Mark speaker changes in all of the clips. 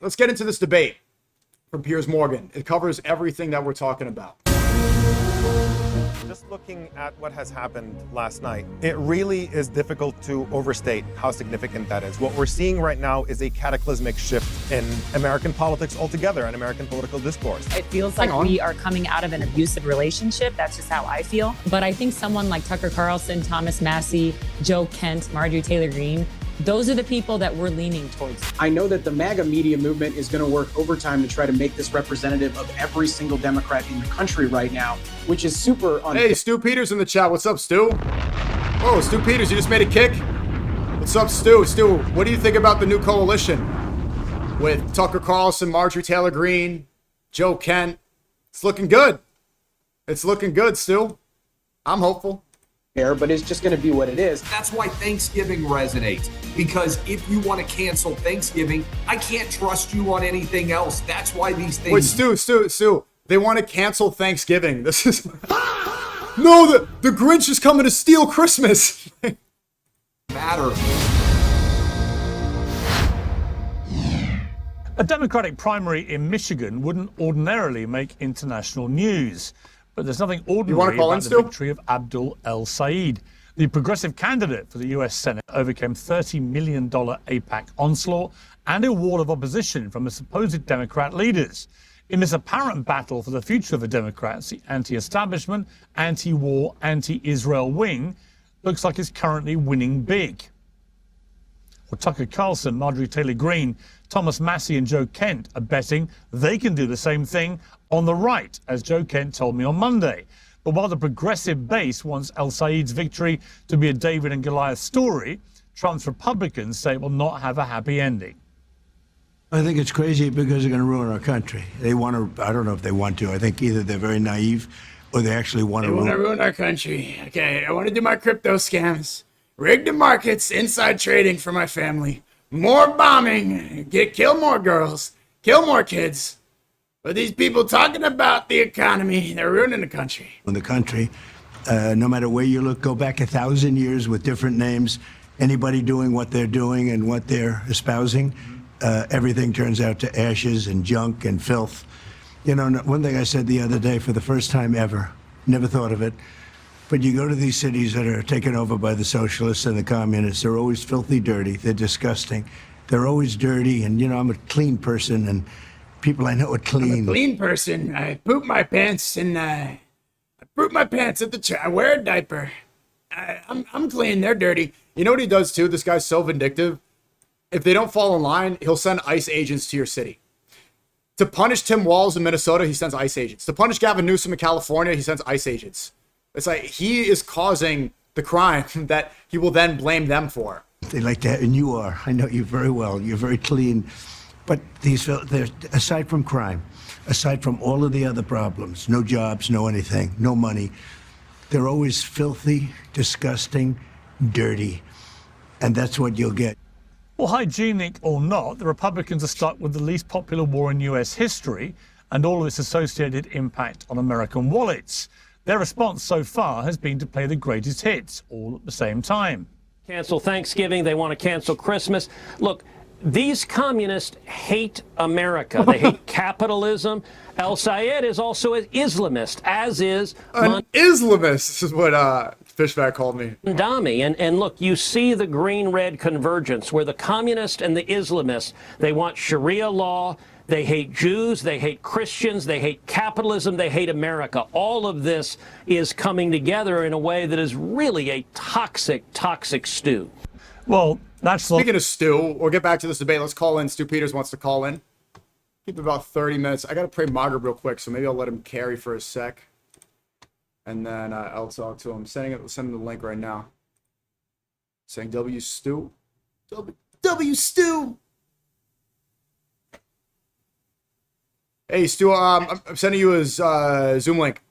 Speaker 1: let's get into this debate from Piers Morgan. It covers everything that we're talking about.
Speaker 2: Just looking at what has happened last night, it really is difficult to overstate how significant that is. What we're seeing right now is a cataclysmic shift in American politics altogether and American political discourse.
Speaker 3: It feels like we are coming out of an abusive relationship. That's just how I feel. But I think someone like Tucker Carlson, Thomas Massie, Joe Kent, Marjorie Taylor Greene, those are the people that we're leaning towards.
Speaker 4: I know that the MAGA media movement is going to work overtime to try to make this representative of every single Democrat in the country right now, which is super unfair.
Speaker 1: Hey, Stu Peters in the chat. What's up, Stu? Oh, Stu Peters, you just made a kick? What's up, Stu? Stu, what do you think about the new coalition with Tucker Carlson, Marjorie Taylor Greene, Joe Kent? It's looking good. It's looking good, Stu. I'm hopeful.
Speaker 4: But it's just going to be what it is.
Speaker 5: That's why Thanksgiving resonates, because if you want to cancel Thanksgiving, I can't trust you on anything else. That's why these things...
Speaker 1: Wait, Stu, they want to cancel Thanksgiving. This is... No, the Grinch is coming to steal Christmas.
Speaker 5: matter.
Speaker 6: A Democratic primary in Michigan wouldn't ordinarily make international news. But there's nothing ordinary about the victory of Abdul El-Sayed. The progressive candidate for the US Senate overcame $30 million AIPAC onslaught and a wall of opposition from the supposed Democrat leaders. In this apparent battle for the future of the Democrats, the anti-establishment, anti-war, anti-Israel wing looks like it's currently winning big. Well, Tucker Carlson, Marjorie Taylor Greene, Thomas Massie and Joe Kent are betting they can do the same thing on the right, as Joe Kent told me on Monday. But while the progressive base wants El-Sayed's victory to be a David and Goliath story, Trump's Republicans say it will not have a happy ending.
Speaker 7: I think it's crazy because they're going to ruin our country. They want to, I don't know if they want to. I think either they're very naive or they actually want to
Speaker 8: ruin our country. Okay, I want to do my crypto scams. Rig the markets, inside trading for my family. More bombing, kill more girls, kill more kids. But these people talking about the economy, they're ruining the country.
Speaker 7: In the country, no matter where you look, go back 1,000 years with different names, anybody doing what they're doing and what they're espousing, everything turns out to ashes and junk and filth. You know, one thing I said the other day for the first time ever, never thought of it, but you go to these cities that are taken over by the socialists and the communists, they're always filthy dirty, they're disgusting. They're always dirty, and you know, I'm a clean person, and people I know are clean.
Speaker 8: I'm a clean person. I poop my pants and I poop my pants at the chair. I wear a diaper. I'm clean. They're dirty.
Speaker 1: You know what he does too? This guy's so vindictive. If they don't fall in line, he'll send ICE agents to your city. To punish Tim Walz in Minnesota, he sends ICE agents. To punish Gavin Newsom in California, he sends ICE agents. It's like he is causing the crime that he will then blame them for.
Speaker 7: They like that, and you are. I know you very well. You're very clean. But these, aside from crime, aside from all of the other problems, no jobs, no anything, no money, they're always filthy, disgusting, dirty. And that's what you'll get.
Speaker 6: Well, hygienic or not, the Republicans are stuck with the least popular war in US history and all of its associated impact on American wallets. Their response so far has been to play the greatest hits all at the same time.
Speaker 9: Cancel Thanksgiving. They want to cancel Christmas. Look, these communists hate America. They hate capitalism. El-Sayed is also an Islamist, as is...
Speaker 1: An Islamist, this is what Fishback called me.
Speaker 9: Dami. And look, you see the green-red convergence where the communists and the Islamists, they want Sharia law, they hate Jews, they hate Christians, they hate capitalism, they hate America. All of this is coming together in a way that is really a toxic, toxic stew.
Speaker 6: Well, that's...
Speaker 1: Speaking of Stu, we'll get back to this debate. Let's call in. Stu Peters wants to call in. Keep it about 30 minutes. I got to pray MAGA real quick, so maybe I'll let him carry for a sec. And then I'll talk to him. Sending him the link right now. Saying W Stu. W Stu. Hey, Stu, I'm sending you his Zoom link.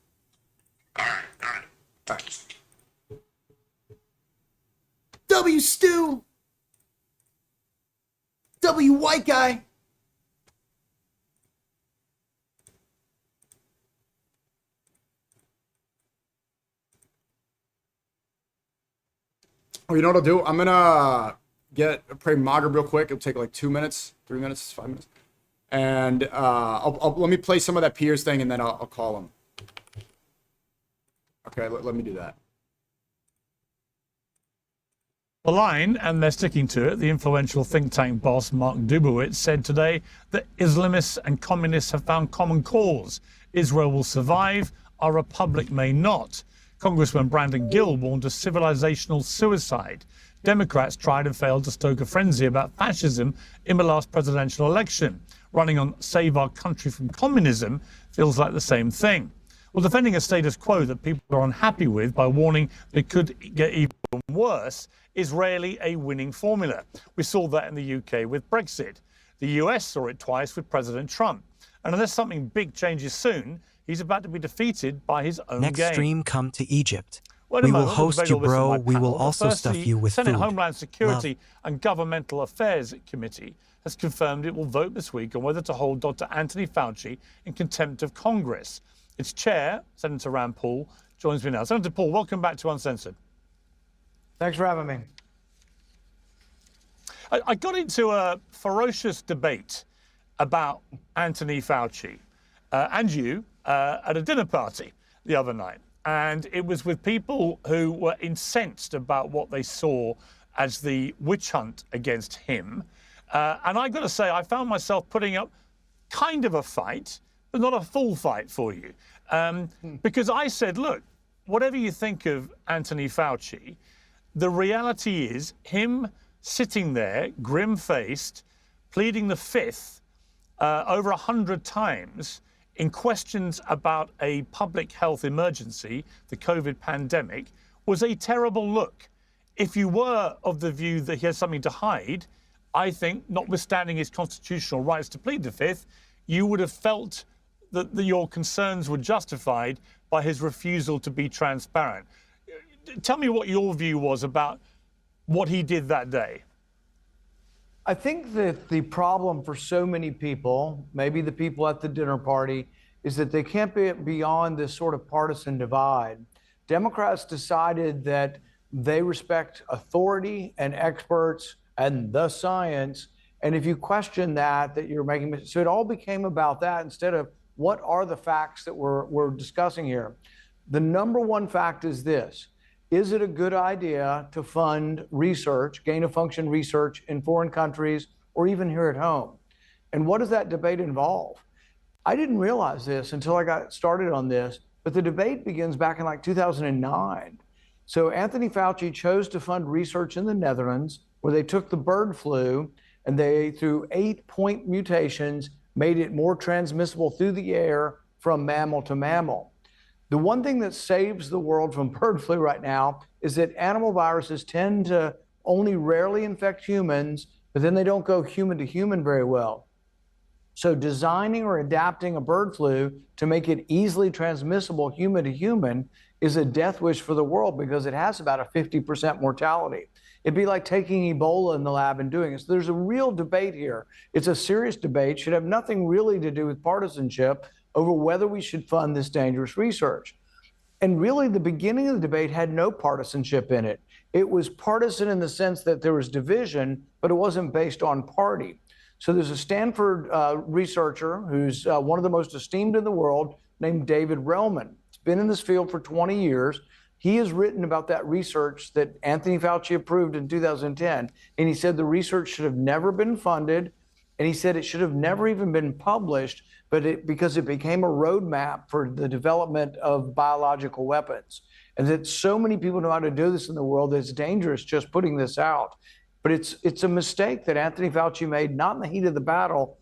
Speaker 1: All right. W Stu. W white guy. Oh, you know what I'll do? I'm gonna pray MAGA real quick. It'll take like 2 minutes, 3 minutes, 5 minutes. And let me play some of that Piers thing, and then I'll call him. Okay, let me do that.
Speaker 6: The line, and they're sticking to it, the influential think tank boss Mark Dubowitz said today that Islamists and communists have found common cause. Israel will survive, our republic may not. Congressman Brandon Gill warned of civilizational suicide. Democrats tried and failed to stoke a frenzy about fascism in the last presidential election. Running on Save Our Country from Communism feels like the same thing. Well, defending a status quo that people are unhappy with by warning it could get even worse is rarely a winning formula. We saw that in the UK with Brexit. The US saw it twice with President Trump. And unless something big changes soon, he's about to be defeated by his own
Speaker 10: Next
Speaker 6: game.
Speaker 10: stream, come to Egypt.
Speaker 6: Well,
Speaker 10: We will host you, bro. We will also stuff you with
Speaker 6: Senate
Speaker 10: food.
Speaker 6: Homeland Security and Governmental Affairs Committee has confirmed it will vote this week on whether to hold Dr. Anthony Fauci in contempt of Congress. Its chair, Senator Rand Paul, joins me now. Senator Paul, welcome back to Uncensored.
Speaker 11: Thanks for having me.
Speaker 6: I got into a ferocious debate about Anthony Fauci and you at a dinner party the other night. And it was with people who were incensed about what they saw as the witch hunt against him. And I got to say, I found myself putting up kind of a fight, but not a full fight for you. Because I said, look, whatever you think of Anthony Fauci, the reality is him sitting there, grim-faced, pleading the fifth over 100 times in questions about a public health emergency, the COVID pandemic, was a terrible look. If you were of the view that he has something to hide, I think, notwithstanding his constitutional rights to plead the fifth, you would have felt that your concerns were justified by his refusal to be transparent. Tell me what your view was about what he did that day.
Speaker 11: I think that the problem for so many people, maybe the people at the dinner party, is that they can't be beyond this sort of partisan divide. Democrats decided that they respect authority and experts and the science. And if you question that you're making, so it all became about that instead of what are the facts that we're discussing here. The number one fact is this. Is it a good idea to fund research, gain-of-function research in foreign countries or even here at home? And what does that debate involve? I didn't realize this until I got started on this, but the debate begins back in like 2009. So Anthony Fauci chose to fund research in the Netherlands where they took the bird flu and they, through 8-point mutations, made it more transmissible through the air from mammal to mammal. The one thing that saves the world from bird flu right now is that animal viruses tend to only rarely infect humans, but then they don't go human to human very well. So designing or adapting a bird flu to make it easily transmissible human to human is a death wish for the world because it has about a 50% mortality. It'd be like taking Ebola in the lab and doing it. So there's a real debate here. It's a serious debate, should have nothing really to do with partisanship over whether we should fund this dangerous research. And really, the beginning of the debate had no partisanship in it. It was partisan in the sense that there was division, but it wasn't based on party. So there's a Stanford researcher who's one of the most esteemed in the world named David Relman. He's been in this field for 20 years. He has written about that research that Anthony Fauci approved in 2010. And he said the research should have never been funded. And he said it should have never even been published, because it became a roadmap for the development of biological weapons. And that so many people know how to do this in the world that it's dangerous just putting this out. But it's a mistake that Anthony Fauci made, not in the heat of the battle,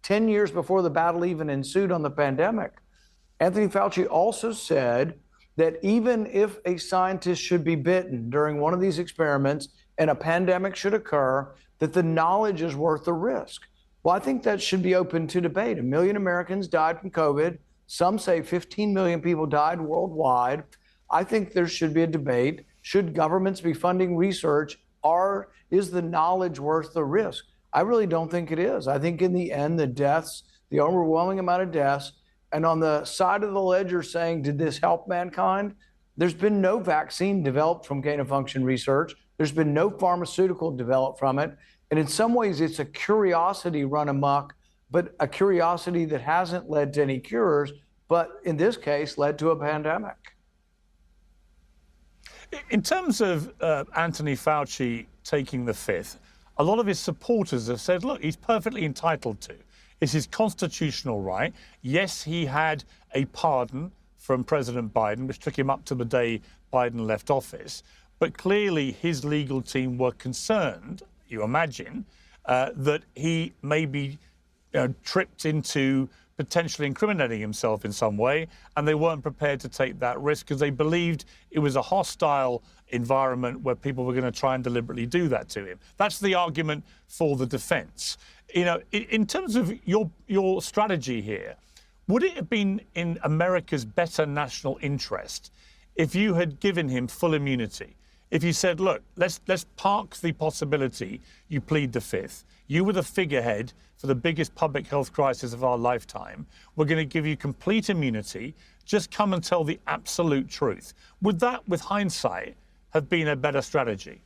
Speaker 11: 10 years before the battle even ensued on the pandemic. Anthony Fauci also said that even if a scientist should be bitten during one of these experiments and a pandemic should occur, that the knowledge is worth the risk. Well, I think that should be open to debate. 1 million Americans died from COVID. Some say 15 million people died worldwide. I think there should be a debate. Should governments be funding research? Is the knowledge worth the risk? I really don't think it is. I think in the end, the deaths, the overwhelming amount of deaths, and on the side of the ledger saying, did this help mankind? There's been no vaccine developed from gain-of-function research. There's been no pharmaceutical developed from it. And in some ways, it's a curiosity run amok but a curiosity that hasn't led to any cures, but in this case led to a pandemic.
Speaker 6: In terms of Anthony Fauci taking the fifth, a lot of his supporters have said, look, he's perfectly entitled to. It's his constitutional right. Yes, he had a pardon from President Biden, which took him up to the day Biden left office. But clearly his legal team were concerned, you imagine, that he may be tripped into potentially incriminating himself in some way, and they weren't prepared to take that risk because they believed it was a hostile environment where people were going to try and deliberately do that to him. That's the argument for the defense. You know, in terms of your strategy here, would it have been in America's better national interest if you had given him full immunity? If you said, look, let's park the possibility you plead the fifth. You were the figurehead for the biggest public health crisis of our lifetime. We're going to give you complete immunity. Just come and tell the absolute truth. Would that, with hindsight, have been a better strategy?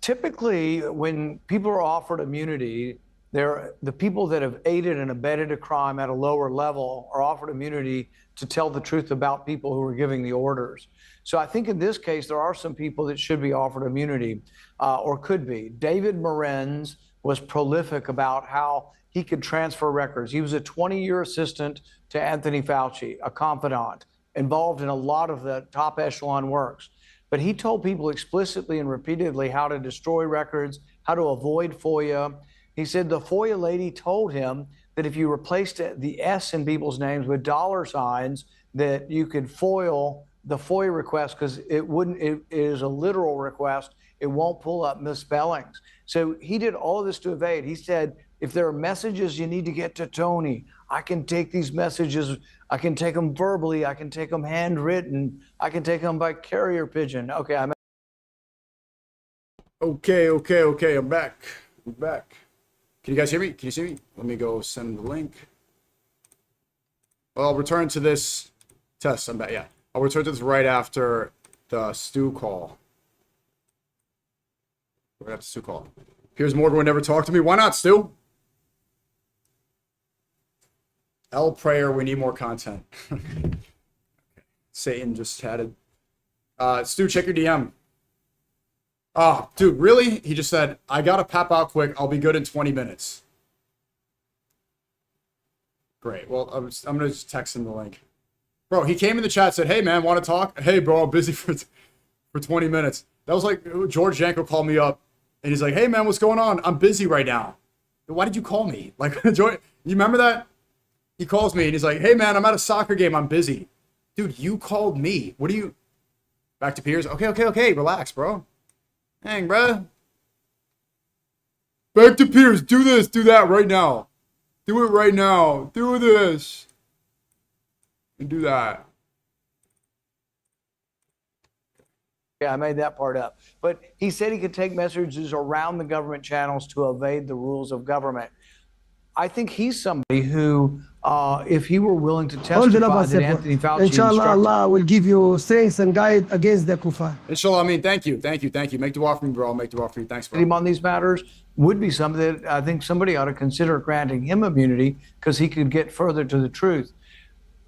Speaker 11: Typically, when people are offered immunity, the people that have aided and abetted a crime at a lower level are offered immunity to tell the truth about people who are giving the orders. So I think in this case, there are some people that should be offered immunity, or could be. David Morenz was prolific about how he could transfer records. He was a 20-year assistant to Anthony Fauci, a confidant, involved in a lot of the top echelon works. But he told people explicitly and repeatedly how to destroy records, how to avoid FOIA. He said the FOIA lady told him that if you replaced the S in people's names with dollar signs, that you could foil the FOIA request because it is a literal request. It won't pull up misspellings. So he did all of this to evade. He said, if there are messages you need to get to Tony, I can take these messages, I can take them verbally, I can take them handwritten, I can take them by carrier pigeon. Okay,
Speaker 1: Okay, I'm back. Can you guys hear me? Can you see me? Let me go send the link. Well, I'll return to this test. I'm back, yeah. I'll return to this right after the Stu call. Right after Stu call. Piers Morgan would never talk to me. Why not, Stu? L prayer, we need more content. Satan just chatted. Stu, check your DM. Oh, dude, really? He just said, I gotta pop out quick. I'll be good in 20 minutes. Great. Well, I'm gonna just text him the link. Bro, he came in the chat, said, hey, man, want to talk? Hey, bro, I'm busy for 20 minutes. That was like George Janko called me up, and he's like, hey, man, what's going on? I'm busy right now. Why did you call me? Like, you remember that? He calls me, and he's like, hey, man, I'm at a soccer game. I'm busy. Dude, you called me. What are you? Back to Piers. Okay. Relax, bro. Hang, bro. Back to Piers. Do this. Do that right now. Do it right now. Do this. And do that.
Speaker 11: Yeah, I made that part up. But he said he could take messages around the government channels to evade the rules of government. I think he's somebody who, if he were willing to testify that Anthony Fauci
Speaker 12: Inshallah, Allah will give you strength and guide against the kuffar.
Speaker 1: Inshallah, I mean, thank you. Make dua for me, bro. I'll make dua for you. Thanks, bro.
Speaker 11: Him on these matters would be something that I think somebody ought to consider granting him immunity because he could get further to the truth.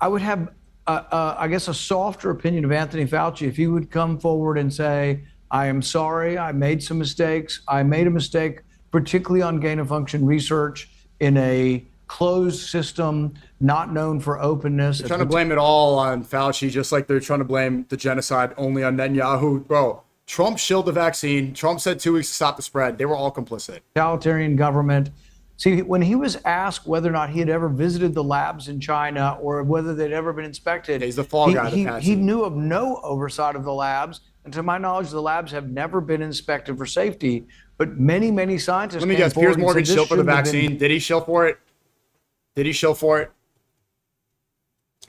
Speaker 11: I would have, I guess, a softer opinion of Anthony Fauci if he would come forward and say, I am sorry, I made some mistakes. I made a mistake, particularly on gain-of-function research in a closed system, not known for openness.
Speaker 1: They're trying to blame it all on Fauci, just like they're trying to blame the genocide only on Netanyahu. Bro, Trump shilled the vaccine. Trump said 2 weeks to stop the spread. They were all complicit.
Speaker 11: Totalitarian government. See, when he was asked whether or not he had ever visited the labs in China or whether they'd ever been inspected,
Speaker 1: he's the fall guy.
Speaker 11: He knew of no oversight of the labs. And to my knowledge, the labs have never been inspected for safety. But many, many scientists.
Speaker 1: Let me guess, Piers Morgan shilled for the vaccine. Did he shill for it?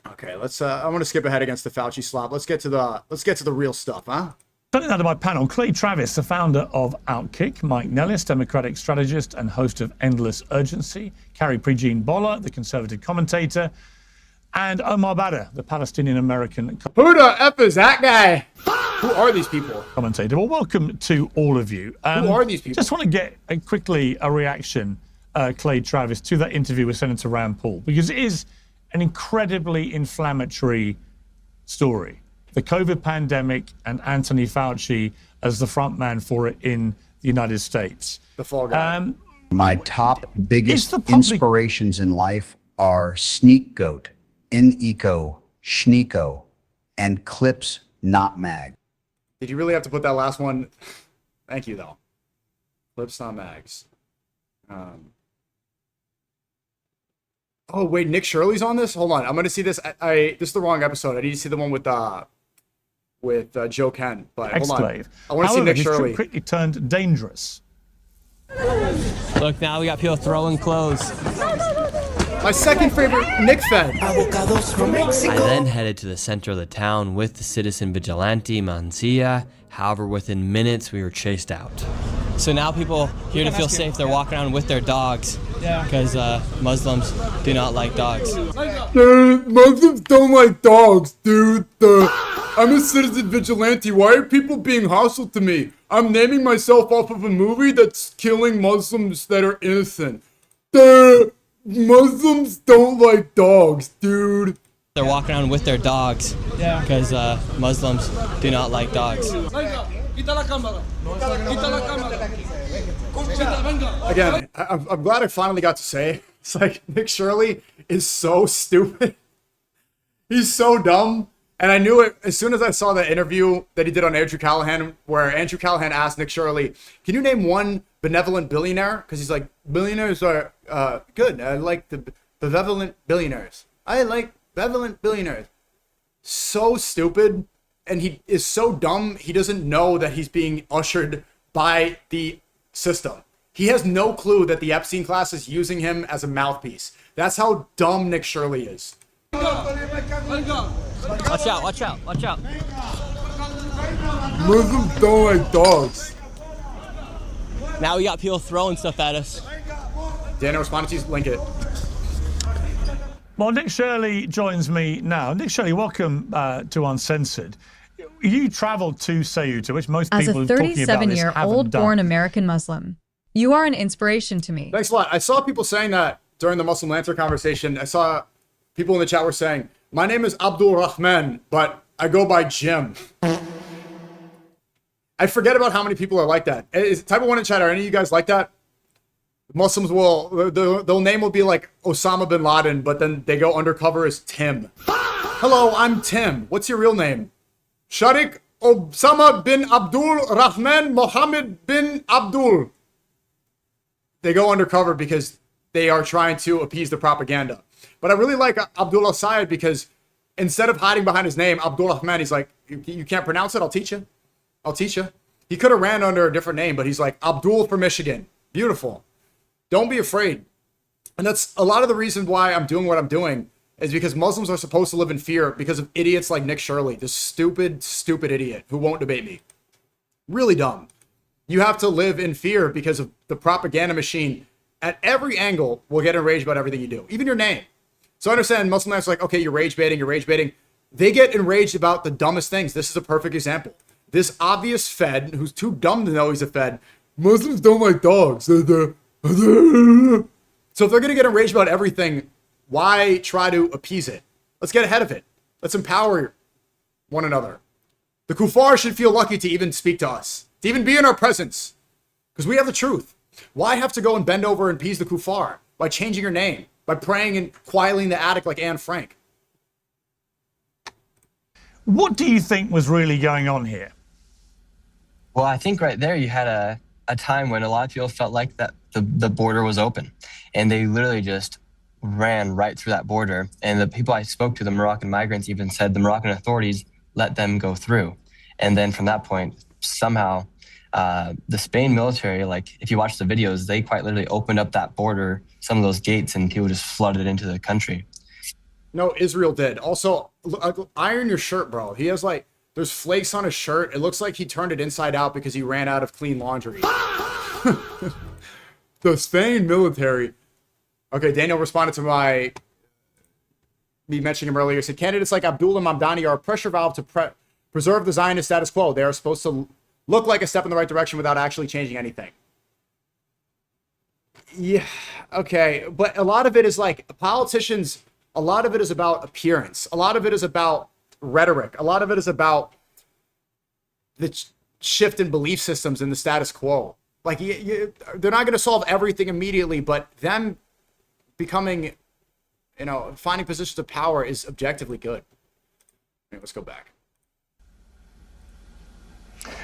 Speaker 1: Okay, let's. I want to skip ahead against the Fauci slop. Let's get to the real stuff, huh?
Speaker 6: Turning now to my panel, Clay Travis, the founder of Outkick, Mike Nellis, Democratic strategist and host of Endless Urgency, Carrie Prejean Boller, the conservative commentator, and Omar Badr, the Palestinian-American.
Speaker 1: Who the F is that guy? Who are these people?
Speaker 6: Commentator. Well, welcome to all of you.
Speaker 1: Who are these people?
Speaker 6: Just want to get quickly a reaction Clay Travis, to that interview with Senator Rand Paul, because it is an incredibly inflammatory story. The COVID pandemic and Anthony Fauci as the front man for it in the United States.
Speaker 1: The fall guy.
Speaker 13: My top biggest inspirations in life are Sneako, Sneako, and Clips Not Mag.
Speaker 1: Did you really have to put that last one? Thank you, though. Clips Not Mags. Oh, wait, Nick Shirley's on this? Hold on. I'm going to see this. This is the wrong episode. I need to see the one with Joe Kent. But hold on. I want to see Nick Shirley.
Speaker 6: His trip quickly turned dangerous.
Speaker 14: Look, now we got people throwing clothes.
Speaker 1: My second favorite Nick Fed.
Speaker 15: I then headed to the center of the town with the citizen vigilante Mancia. However, within minutes, we were chased out.
Speaker 14: So now people here to feel safe, they're walking around with their dogs. Yeah. Because Muslims do not like dogs.
Speaker 1: Dude, Muslims don't like dogs, dude. I'm a citizen vigilante. Why are people being hostile to me? I'm naming myself off of a movie that's killing Muslims that are innocent. Muslims don't like dogs, dude.
Speaker 14: They're walking around with their dogs. Yeah. Because Muslims do not like dogs.
Speaker 1: Again, I'm glad I finally got to say, it's like Nick Shirley is so stupid. He's so dumb. And I knew it as soon as I saw the interview that he did on Andrew Callahan, where Andrew Callahan asked Nick Shirley, can you name one benevolent billionaire? Because he's like, billionaires are good. I like the benevolent billionaires. I like benevolent billionaires. So stupid. And he is so dumb, he doesn't know that he's being ushered by the system. He has no clue that the Epstein class is using him as a mouthpiece. That's how dumb Nick Shirley is.
Speaker 14: Watch out, watch out, watch out.
Speaker 1: Muslims don't like dogs.
Speaker 14: Now we got people throwing stuff at us.
Speaker 1: Daniel, respond to link it.
Speaker 6: Well, Nick Shirley joins me now. Nick Shirley, welcome to Uncensored. You traveled to Ceuta, which most people are talking about this haven't done.
Speaker 16: As a 37-year-old born American Muslim, you are an inspiration to me.
Speaker 1: Thanks a lot. I saw people saying that during the Muslim Lancer conversation. I saw people in the chat were saying, my name is Abdul Rahman, but I go by Jim. I forget about how many people are like that. Is type of one in chat, are any of you guys like that? Muslims will, their name will be like Osama bin Laden, but then they go undercover as Tim. Hello, I'm Tim. What's your real name? Sharik Osama bin Abdul Rahman Mohammed bin Abdul. They go undercover because they are trying to appease the propaganda. But I really like Abdul El-Sayed because instead of hiding behind his name, Abdul Rahman, he's like, you can't pronounce it? I'll teach you. I'll teach you. He could have ran under a different name, but he's like, Abdul from Michigan. Beautiful. Don't be afraid. And that's a lot of the reason why I'm doing what I'm doing is because Muslims are supposed to live in fear because of idiots like Nick Shirley, this stupid, stupid idiot who won't debate me. Really dumb. You have to live in fear because of the propaganda machine at every angle will get enraged about everything you do, even your name. So I understand Muslim lives like, okay, you're rage baiting, you're rage baiting. They get enraged about the dumbest things. This is a perfect example. This obvious Fed, who's too dumb to know he's a Fed, Muslims don't like dogs. So if they're going to get enraged about everything, why try to appease it? Let's get ahead of it. Let's empower one another. The kuffar should feel lucky to even speak to us, to even be in our presence, because we have the truth. Why have to go and bend over and appease the kuffar by changing your name, by praying and quietly in the attic like Anne Frank?
Speaker 6: What do you think was really going on here?
Speaker 14: Well, I think right there you had a time when a lot of people felt like that the border was open, and they literally just ran right through that border. And the people I spoke to, the Moroccan migrants, even said the Moroccan authorities let them go through. And then from that point, somehow the Spain military, like if you watch the videos, they quite literally opened up that border, some of those gates, and people just flooded into the country.
Speaker 1: No, Israel did. Also, iron your shirt, bro. He has like, there's flakes on his shirt. It looks like he turned it inside out because he ran out of clean laundry. The Spain military. Okay, Daniel responded to me mentioning him earlier. He said, candidates like Abdullah Mamdani are a pressure valve to preserve the Zionist status quo. They are supposed to look like a step in the right direction without actually changing anything. Yeah, okay, but a lot of it is like politicians. A lot of it is about appearance. A lot of it is about rhetoric. A lot of it is about the shift in belief systems in the status quo. Like, they're not going to solve everything immediately, but them becoming, finding positions of power is objectively good. Let's go back.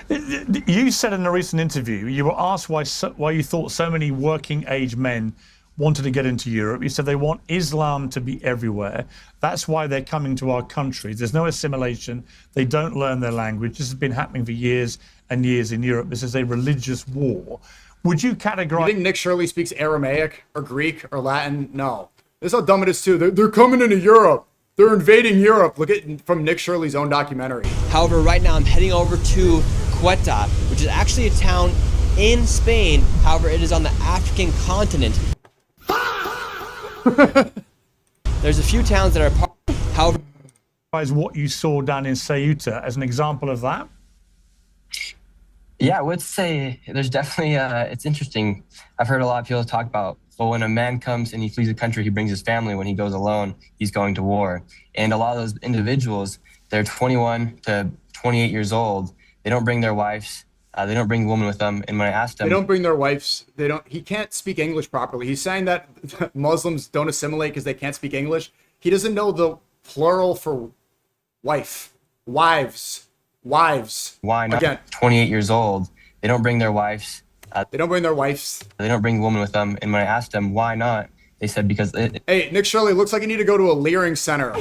Speaker 6: You said in a recent interview, you were asked why you thought so many working age men wanted to get into Europe. You said they want Islam to be everywhere. That's why they're coming to our country. There's no assimilation. They don't learn their language. This has been happening for years and years in Europe. This is a religious war. Would you categorize...
Speaker 1: You think Nick Shirley speaks Aramaic or Greek or Latin? No. This is how dumb it is too. They're coming into Europe. They're invading Europe. Look at from Nick Shirley's own documentary.
Speaker 15: However, right now I'm heading over to Ceuta, which is actually a town in Spain. However, it is on the African continent. There's a few towns that are part. However,
Speaker 6: is what you saw down in Ceuta as an example of that?
Speaker 14: Yeah, I would say there's definitely. It's interesting. I've heard a lot of people talk about, well, when a man comes and he flees a country, he brings his family. When he goes alone, he's going to war. And a lot of those individuals, they're 21 to 28 years old. They don't bring their wives. They don't bring women with them. And when I asked them,
Speaker 1: they don't bring their wives. They don't. He can't speak English properly. He's saying that Muslims don't assimilate because they can't speak English. He doesn't know the plural for wife, wives.
Speaker 14: Why not?
Speaker 1: Again,
Speaker 14: 28 years old. They don't bring their wives.
Speaker 1: They don't bring their wives.
Speaker 14: They don't bring women with them. And when I asked them why not, they said because.
Speaker 1: Hey, Nick Shirley, looks like you need to go to a Leering center.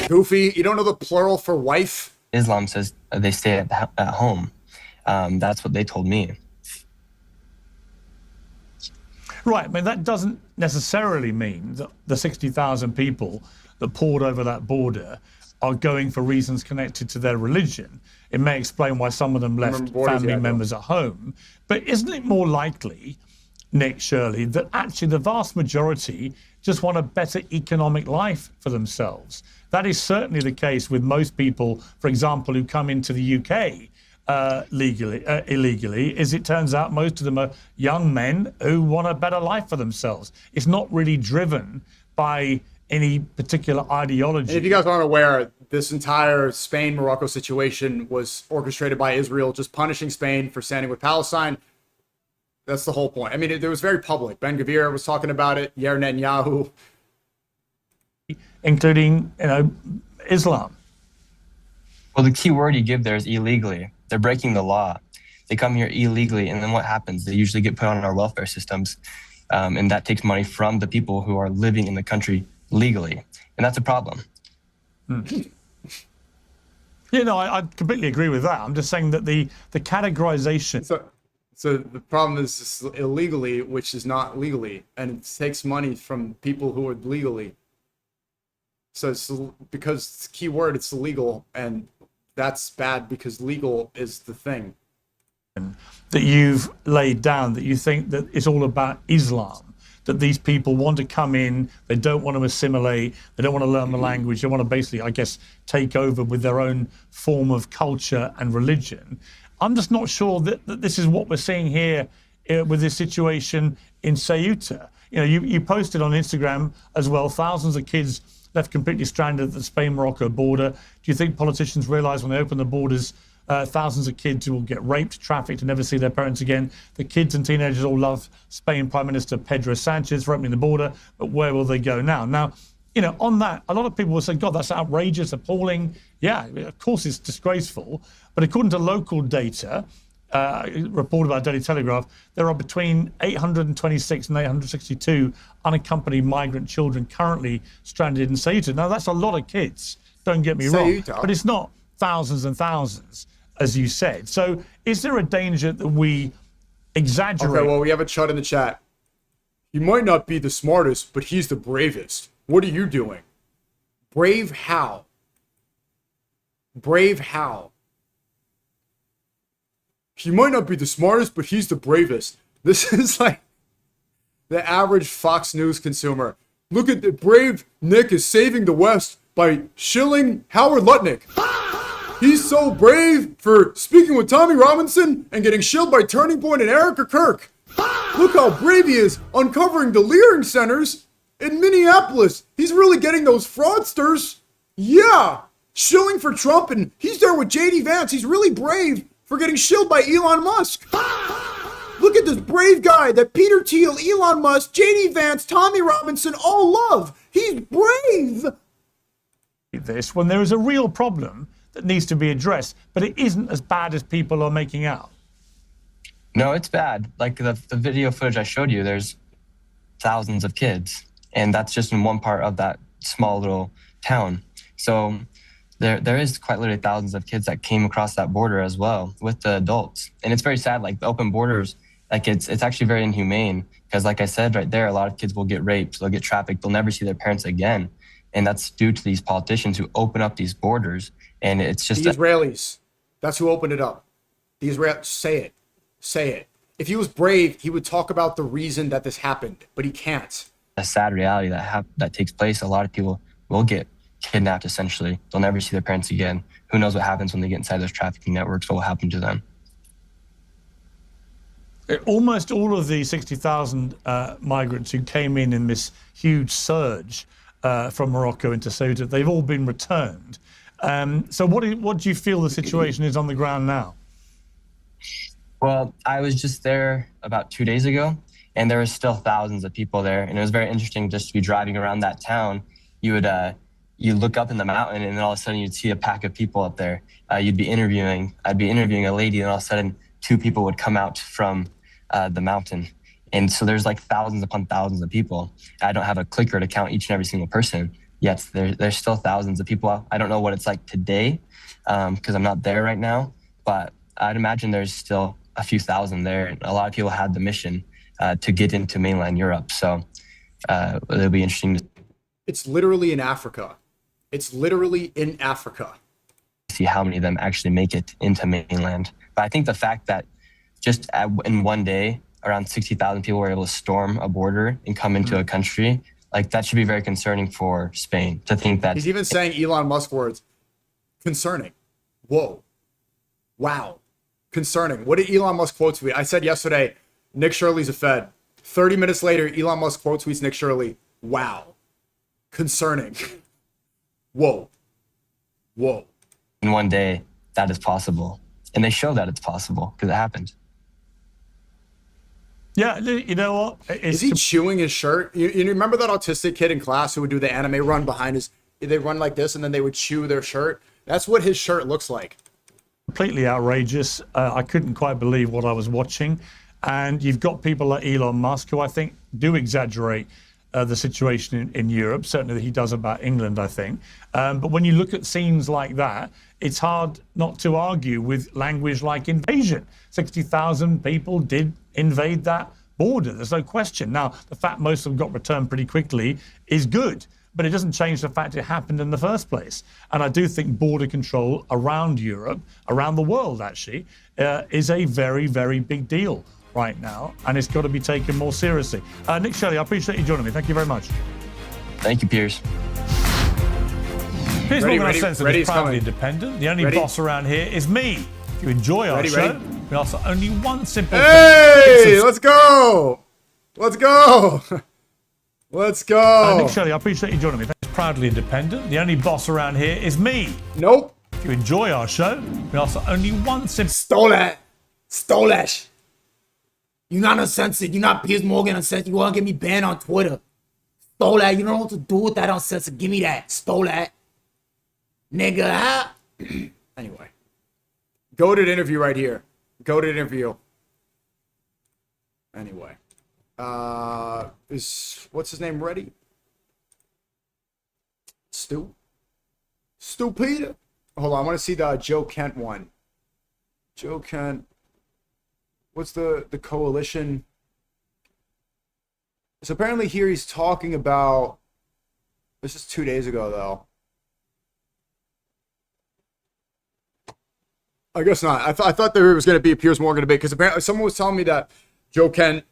Speaker 1: Goofy, you don't know the plural for wife?
Speaker 14: Islam says they stay at home. That's what they told me.
Speaker 6: Right, I mean, that doesn't necessarily mean that the 60,000 people that poured over that border are going for reasons connected to their religion. It may explain why some of them left family members at home. But isn't it more likely, Nick Shirley, that actually the vast majority just want a better economic life for themselves? That is certainly the case with most people, for example, who come into the UK illegally, as it turns out most of them are young men who want a better life for themselves. It's not really driven by any particular ideology.
Speaker 1: And if you guys aren't aware, this entire Spain-Morocco situation was orchestrated by Israel, just punishing Spain for standing with Palestine. That's the whole point. I mean, it was very public. Ben Gvir was talking about it, Yair Netanyahu.
Speaker 6: Including, Islam.
Speaker 14: Well, the key word you give there is illegally. They're breaking the law. They come here illegally, and then what happens? They usually get put on our welfare systems, and that takes money from the people who are living in the country legally, and that's a problem.
Speaker 6: I completely agree with that. I'm just saying that the categorization.
Speaker 1: So the problem is illegally, which is not legally, and it takes money from people who are legally. So it's because it's key word, it's illegal, and that's bad because legal is the thing
Speaker 6: that you've laid down, that you think that it's all about Islam, that these people want to come in, they don't want to assimilate, they don't want to learn the language, they want to basically, I guess, take over with their own form of culture and religion. I'm just not sure that this is what we're seeing here with this situation in Ceuta. You posted on Instagram as well, thousands of kids left completely stranded at the Spain-Morocco border. Do you think politicians realize when they open the borders, thousands of kids will get raped, trafficked, and never see their parents again? The kids and teenagers all love Spain Prime Minister Pedro Sanchez for opening the border, but where will they go now? Now, on that, a lot of people will say, God, that's outrageous, appalling. Yeah, of course it's disgraceful. But according to local data, reported by Daily Telegraph, there are between 826 and 862 unaccompanied migrant children currently stranded in Ceuta. Now, that's a lot of kids, don't get me wrong, but it's not thousands and thousands, as you said. So is there a danger that we exaggerate?
Speaker 1: Okay, well, we have a chut in the chat. He might not be the smartest, but he's the bravest. What are you doing? Brave how? Brave how? He might not be the smartest, but he's the bravest. This is like the average Fox News consumer. Look at the brave Nick is saving the West by shilling Howard Lutnick. He's so brave for speaking with Tommy Robinson and getting shilled by Turning Point and Erica Kirk. Look how brave he is uncovering the leering centers in Minneapolis. He's really getting those fraudsters. Yeah, shilling for Trump, and he's there with JD Vance. He's really brave for getting shilled by Elon Musk. Look at this brave guy that Peter Thiel, Elon Musk, JD Vance, Tommy Robinson all love. He's brave.
Speaker 6: This when there is a real problem that needs to be addressed, but it isn't as bad as people are making out.
Speaker 14: No, it's bad. Like the video footage I showed you, there's thousands of kids, and that's just in one part of that small little town. So there is quite literally thousands of kids that came across that border as well with the adults. And it's very sad, like the open borders, like it's actually very inhumane because like I said right there, a lot of kids will get raped, they'll get trafficked, they'll never see their parents again. And that's due to these politicians who open up these borders. And it's just
Speaker 1: the Israelis. That's who opened it up. The Israelis. Say it. Say it. If he was brave, he would talk about the reason that this happened, but he can't.
Speaker 14: A sad reality that takes place. A lot of people will get kidnapped, essentially. They'll never see their parents again. Who knows what happens when they get inside those trafficking networks, what will happen to them.
Speaker 6: Almost all of the 60,000 migrants who came in this huge surge from Morocco into Ceuta, they've all been returned. So what do you feel the situation is on the ground now?
Speaker 14: Well, I was just there about 2 days ago, and there was still thousands of people there. And it was very interesting just to be driving around that town. You would you look up in the mountain, and then all of a sudden you'd see a pack of people up there. I'd be interviewing a lady, and all of a sudden 2 people would come out from the mountain. And so there's like thousands upon thousands of people. I don't have a clicker to count each and every single person. Yet there's still thousands of people. I don't know what it's like today because I'm not there right now, but I'd imagine there's still a few thousand there. And a lot of people had the mission to get into mainland Europe. So it'll be interesting to
Speaker 1: It's literally in Africa. It's literally in Africa.
Speaker 14: See how many of them actually make it into mainland. But I think the fact that just in one day, around 60,000 people were able to storm a border and come into a country, like that should be very concerning for Spain to think that.
Speaker 1: He's even saying Elon Musk words. Concerning. Whoa. Wow. Concerning. What did Elon Musk quote tweet? I said yesterday, Nick Shirley's a Fed. 30 minutes later, Elon Musk quote tweets Nick Shirley. Wow. Concerning. Whoa. Whoa.
Speaker 14: In one day, that is possible. And they show that it's possible because it happened.
Speaker 6: Yeah, you know what?
Speaker 1: Is he chewing his shirt? You remember that autistic kid in class who would do the anime run behind his... They run like this and then they would chew their shirt? That's what his shirt looks like.
Speaker 6: Completely outrageous. I couldn't quite believe what I was watching. And you've got people like Elon Musk who I think do exaggerate the situation in Europe, certainly that he does about England, I think. But when you look at scenes like that, it's hard not to argue with language like invasion. 60,000 people did invade that border. There's no question. Now, the fact most of them got returned pretty quickly is good, but it doesn't change the fact it happened in the first place. And I do think border control around Europe, around the world actually, is a very, very big deal right now, and it's got to be taken more seriously. Nick Shirley, I appreciate you joining me. Thank you very much.
Speaker 14: Thank you, Piers.
Speaker 6: Piers Morgan Uncensored is proudly independent. The only boss around here is me. If you enjoy our show, we ask for only one simple thing.
Speaker 1: Hey, let's go. Let's go. Let's go.
Speaker 6: Nick Shirley, I appreciate you joining me. Proudly independent. The only boss around here is me.
Speaker 1: Nope.
Speaker 6: If you enjoy our show, we ask for only one simple...
Speaker 8: Stole that. Stole that. You're not uncensored. You're not Piers Morgan Uncensored. You want to get me banned on Twitter. Stole that. You don't know what to do with that uncensored. Give me that. Stole that. Nigga, huh?
Speaker 1: Anyway. Goated interview right here. Goated interview. Anyway. What's his name ready? Stu Peter? Hold on. I want to see the Joe Kent one. Joe Kent. What's the coalition? So apparently here he's talking about... This is 2 days ago, though. I guess not. I thought there was going to be a Piers Morgan debate because apparently someone was telling me that Joe Kent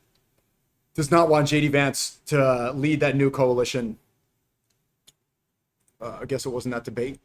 Speaker 1: does not want JD Vance to lead that new coalition. I guess it wasn't that debate.